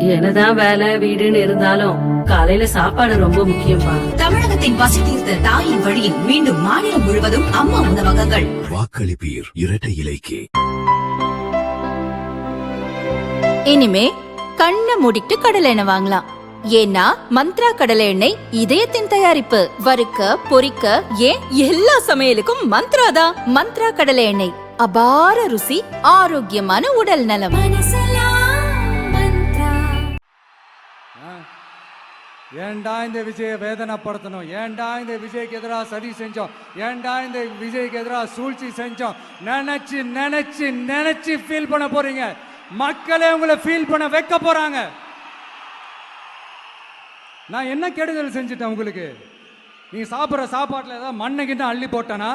என்னதான் வேலை வீடுன்னு இருந்தாலும் காலையில சாப்பாடு ரொம்ப முக்கியம்பா. தமிழகத்தின் பசி தீர்த்த தாயின் வழியில் மீண்டும் மாநிலம் முழுவதும் அம்மா உணவகங்கள். வாக்களிப்பீர் இரட்டை இலைக்கு. இனிமே கண்ணை மூடிட்டு கடலை எண்ணெய் வாங்கலாம். ஏன்னா மந்த்ரா கடலை எண்ணெய் இதயத்தின் தயாரிப்பு. வறுக்க பொரிக்க ஏன் எல்லா சமையலுக்கும் மந்த்ரா தான். மந்த்ரா கடலை எண்ணெய் அபார ருசி, ஆரோக்கியமான உடல் நலம். ஏண்டா இந்த விஜய வேதனைப்படுத்தணும், ஏண்டா இந்த விஜய்க்கு எதிராக சதி செஞ்சோம், ஏண்டா இந்த விஜய்க்கு எதிராக சூழ்ச்சி செஞ்சோம் நினைச்சு நினைச்சு நினைச்சு ஃபீல் பண்ண போறீங்க. மக்களே உங்களை ஃபீல் பண்ண வைக்க போறாங்க. நான் என்ன கெடுதல் செஞ்சுட்டேன் உங்களுக்கு? நீங்க சாப்பிட்ற சாப்பாட்டில் ஏதாவது மண்ணைக்கிட்ட அள்ளி போட்டேனா?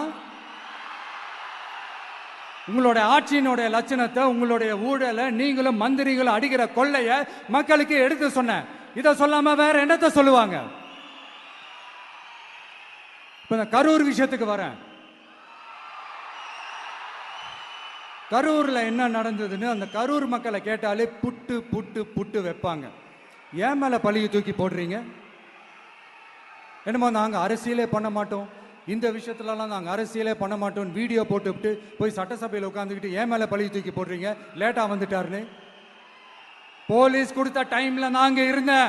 உங்களுடைய ஆட்சியினுடைய லட்சணத்தை, உங்களுடைய ஊழலை, நீங்களும் மந்திரிகளும் அடிக்கிற கொள்ளைய மக்களுக்கு எடுத்து சொன்னேன். இதை சொல்லாம வேற என்னத்தை சொல்லுவாங்க? இப்ப இந்த கரூர் விஷயத்துக்கு வரேன். கரூர்ல என்ன நடந்ததுன்னு அந்த கரூர் மக்களை கேட்டாலே புட்டு புட்டு புட்டு வைப்பாங்க. ஏன் மேல பழியை தூக்கி போடுறீங்க? என்னமோ நாங்க அரசியலே பண்ண மாட்டோம், இந்த விஷயத்துலலாம் நாங்கள் அரசியலே பண்ண மாட்டோம், வீடியோ போட்டுவிட்டு போய் சட்டசபையில் உட்காந்துக்கிட்டு ஏன் மேலே பழி தூக்கி போடுறீங்க? லேட்டாக வந்துட்டாருன்னு போலீஸ் கொடுத்த டைம்ல நாங்க இருந்தேன்.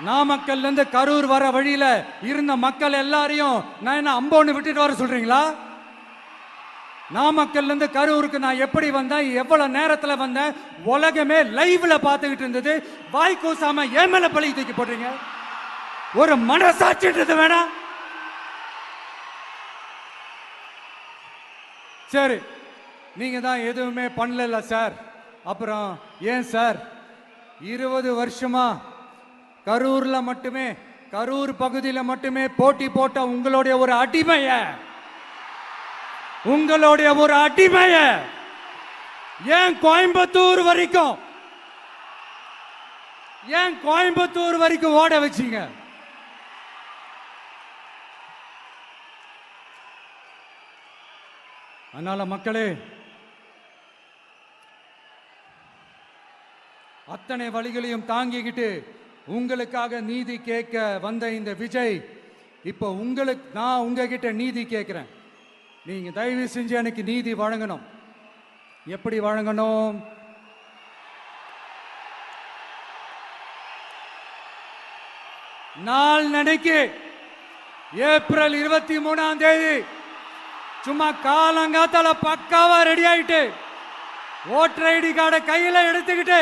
நாமக்கல்ல இருந்து கரூர் வர வழியில இருந்த மக்கள் எல்லாரையும் நான் என்ன அம்போன்னு விட்டுட்டு வர சொல்றீங்களா? நாமக்கல்ல இருந்து கரூருக்கு நான் எப்படி வந்தேன், எவ்வளவு நேரத்தில் வந்தேன், உலகமே லைவ்ல பார்த்துக்கிட்டு இருந்தது. வாய் கூசாம ஏன் மேல பழி தூக்கி போடுறீங்க? ஒரு மனசாட்சின்றது வேணாம்? சரி, நீங்க தான் எதுவுமே பண்ணல சார். அப்புறம் ஏன் சார் 20 வருஷமா கரூர்ல மட்டுமே, கரூர் பகுதியில் மட்டுமே போட்டி போட்ட உங்களுடைய ஒரு அடிமைய, உங்களுடைய ஒரு அடிமைய ஏன் கோயம்புத்தூர் வரைக்கும், ஏன் கோயம்புத்தூர் வரைக்கும் ஓட வச்சீங்க? அதனால மக்களே, அத்தனை வழிகளையும் தாங்கிக்கிட்டு உங்களுக்காக நீதி கேட்க வந்த இந்த விஜய், இப்போ நான் உங்ககிட்ட நீதி கேட்கிறேன். நீங்க தயவு செஞ்சு எனக்கு நீதி வழங்கணும். எப்படி வழங்கணும்? நாள் நடைக்கு ஏப்ரல் 23ஆம் தேதி சும்மா காலங்காத்தால பக்காவா ரெடி ஆயிட்டு, ஓட்டர் ஐடி கார்டை கையில எடுத்துக்கிட்டு,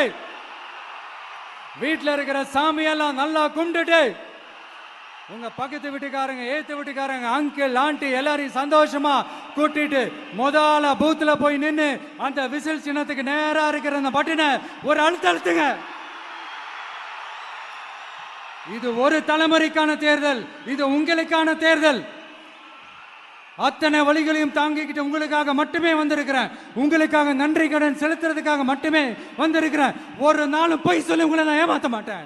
வீட்டில் இருக்கிற சாமியெல்லாம் நல்லா கும்பிட்டுட்டு, உங்க பக்கத்து வீட்டுக்காரங்க, ஏத்து வீட்டுக்காரங்க, அங்கிள் ஆண்டி எல்லாரையும் சந்தோஷமா கூட்டிட்டு முதல்ல பூத்துல போய் நின்று அந்த விசில் சின்னத்துக்கு நேரா இருக்கிற அந்த பட்டினை ஒரு அழுத்தங்க. இது ஒரு தலைமுறைக்கான தேர்தல், இது உங்களுக்கான தேர்தல். அத்தனை வழிகளையும் தாங்கிக்கிட்டு உங்களுக்காக மட்டுமே வந்திருக்கிறேன். உங்களுக்காக நன்றி கடன் செலுத்துறதுக்காக மட்டுமே வந்திருக்கிறேன். ஒரு நாளும் பொய் சொல்லி உங்களை நான் ஏமாற்ற மாட்டேன்.